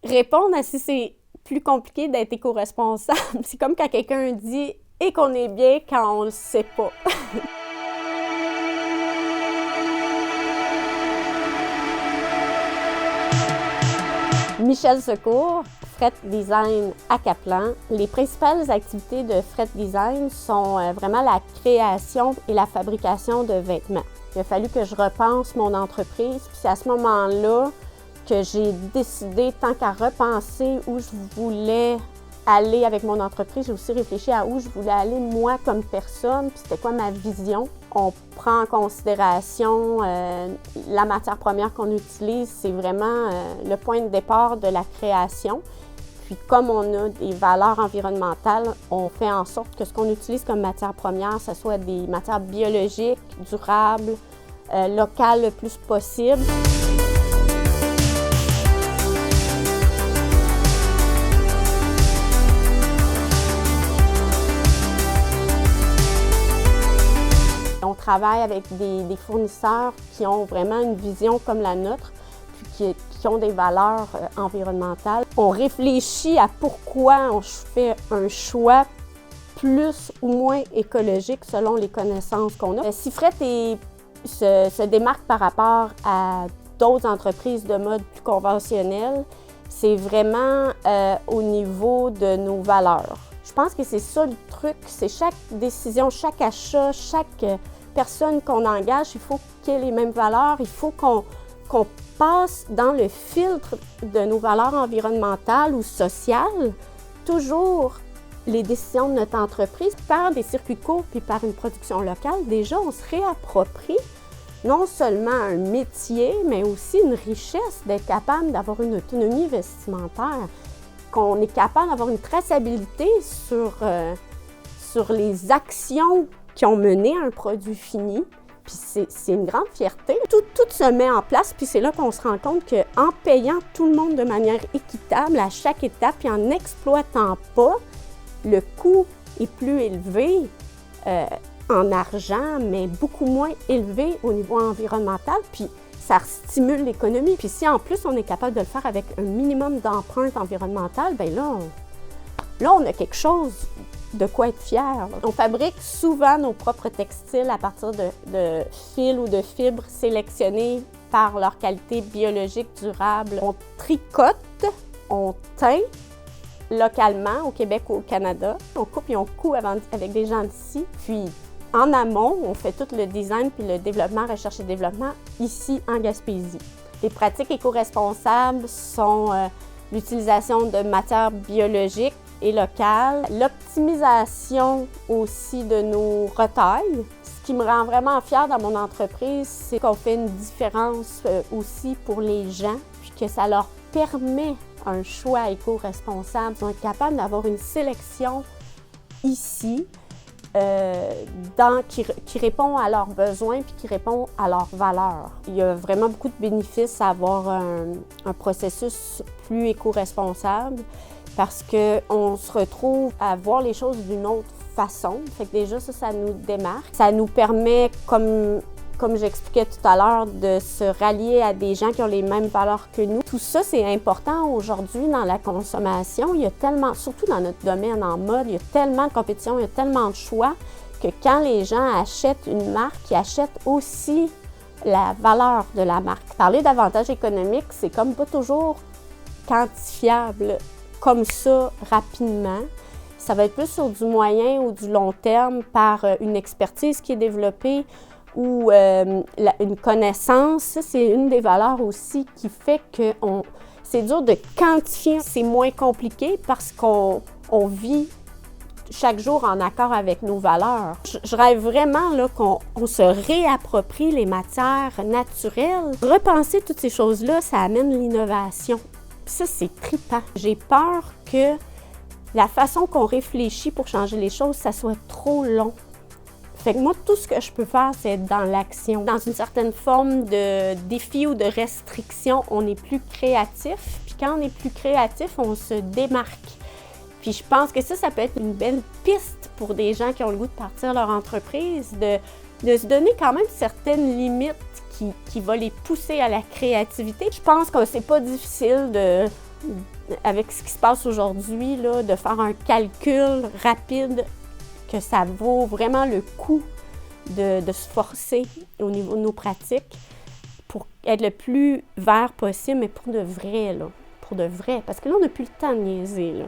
répondre à si c'est plus compliqué d'être éco-responsable, c'est comme quand quelqu'un dit « et qu'on est bien quand on le sait pas ». Michel Secours, Fret Design à Caplan. Les principales activités de Fret Design sont vraiment la création et la fabrication de vêtements. Il a fallu que je repense mon entreprise, puis c'est à ce moment-là que j'ai décidé, tant qu'à repenser où je voulais aller avec mon entreprise, j'ai aussi réfléchi à où je voulais aller moi comme personne, puis c'était quoi ma vision. On prend en considération la matière première qu'on utilise, c'est vraiment le point de départ de la création. Puis comme on a des valeurs environnementales, on fait en sorte que ce qu'on utilise comme matière première, ce soit des matières biologiques, durables, locales le plus possible. On travaille avec des fournisseurs qui ont vraiment une vision comme la nôtre, puis qui ont des valeurs environnementales. On réfléchit à pourquoi on fait un choix plus ou moins écologique selon les connaissances qu'on a. Si Fret se démarque par rapport à d'autres entreprises de mode plus conventionnelles, c'est vraiment au niveau de nos valeurs. Je pense que c'est ça le truc, c'est chaque décision, chaque achat, chaque personne qu'on engage, il faut qu'il y ait les mêmes valeurs, il faut qu'on passe dans le filtre de nos valeurs environnementales ou sociales, toujours les décisions de notre entreprise par des circuits courts puis par une production locale. Déjà, on se réapproprie non seulement un métier, mais aussi une richesse d'être capable d'avoir une autonomie vestimentaire, qu'on est capable d'avoir une traçabilité sur les actions qui ont mené à un produit fini. Puis c'est une grande fierté. Tout se met en place, puis c'est là qu'on se rend compte qu'en payant tout le monde de manière équitable à chaque étape, puis en n'exploitant pas, le coût est plus élevé en argent, mais beaucoup moins élevé au niveau environnemental, puis ça stimule l'économie. Puis si en plus on est capable de le faire avec un minimum d'empreinte environnementale, bien là, on a quelque chose de quoi être fier. On fabrique souvent nos propres textiles à partir de fils ou de fibres sélectionnés par leur qualité biologique durable. On tricote, on teint localement au Québec ou au Canada. On coupe et on coud avec des gens d'ici. Puis en amont, on fait tout le design puis le développement, recherche et développement ici en Gaspésie. Les pratiques éco-responsables sont l'utilisation de matières biologiques et locales, l'optimisation aussi de nos retailles. Ce qui me rend vraiment fière dans mon entreprise, c'est qu'on fait une différence aussi pour les gens, puis que ça leur permet un choix éco-responsable. Ils vont être capables d'avoir une sélection ici qui répond à leurs besoins puis qui répond à leurs valeurs. Il y a vraiment beaucoup de bénéfices à avoir un processus plus éco-responsable parce qu'on se retrouve à voir les choses d'une autre façon. Fait que déjà, ça nous démarque. Ça nous permet, comme j'expliquais tout à l'heure, de se rallier à des gens qui ont les mêmes valeurs que nous. Tout ça, c'est important aujourd'hui dans la consommation. Il y a tellement, surtout dans notre domaine en mode, il y a tellement de compétition, il y a tellement de choix que quand les gens achètent une marque, ils achètent aussi la valeur de la marque. Parler d'avantages économiques, c'est comme pas toujours quantifiable comme ça rapidement. Ça va être plus sur du moyen ou du long terme par une expertise qui est développée ou une connaissance. Ça, c'est une des valeurs aussi qui fait que c'est dur de quantifier. C'est moins compliqué parce qu'on vit chaque jour en accord avec nos valeurs. Je rêve vraiment là, qu'on se réapproprie les matières naturelles. Repenser toutes ces choses-là, ça amène l'innovation. Puis ça, c'est trippant. J'ai peur que la façon qu'on réfléchit pour changer les choses, ça soit trop long. Fait que moi, tout ce que je peux faire, c'est être dans l'action. Dans une certaine forme de défi ou de restriction, on est plus créatif. Puis quand on est plus créatif, on se démarque. Puis je pense que ça peut être une belle piste pour des gens qui ont le goût de partir leur entreprise, de se donner quand même certaines limites qui va les pousser à la créativité. Je pense que c'est pas difficile avec ce qui se passe aujourd'hui, là, de faire un calcul rapide, que ça vaut vraiment le coup de se forcer au niveau de nos pratiques pour être le plus vert possible, mais pour de vrai, là. Pour de vrai. Parce que là, on n'a plus le temps de niaiser, là.